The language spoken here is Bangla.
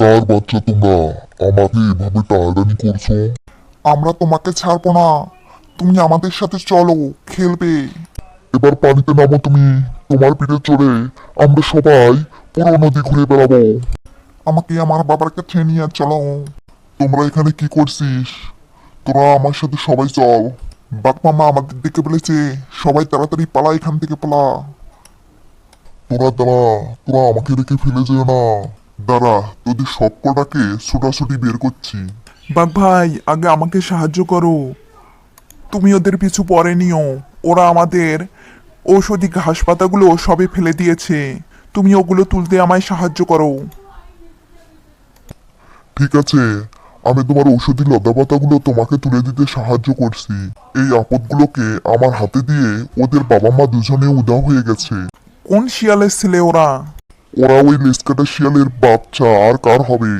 কার বাচ্চা তোমরা? আমাকে এভাবে টানাটানি করছো? আমরা তোমাকে ছাড়বো না, তুমি আমাদের সাথে চলো, খেলবে। এবার পানিতে নামো তুমি। তোমার পিঠে চড়ে আমরা সবাই পুরো নদী ঘুরে বেড়াবো। আমাকে আমার বাবার কাছে নিয়ে চলো। তোমরা এখানে কি করছিস? তোরা আমার সাথে সবাই চল। বাঘ মামা আমাদের দিকে বলেছে, সবাই তাড়াতাড়ি পালা, এখান থেকে পালা। তোরা আমাকে রেখে ফেলে যেও না। দাঁড়া, তোদের সবকটাকে ছোটাছুটি বের করছি। বাঘ ভাই, আগে আমাকে সাহায্য করো। তুমি ওদের পিছু পরে নিও। ওরা আমাদের ঔষধি ঘাস পাতাগুলো সবে ফেলে দিয়েছে। তুমি ওগুলো তুলতে আমায় সাহায্য করো। ঠিক আছে, আমি তোমার ঔষধি লতাপাতাগুলো তোমাকে তুলে দিতে সাহায্য করছি। এই আপদগুলোকে আমার হাতে দিয়ে ওদের বাবা মা দুজনে উধাও হয়ে গেছে। কোন শিয়ালের ছেলে ওরা? ওরা ওই লেসকাটা শিয়ালের বাচ্চা, আর কার হবে?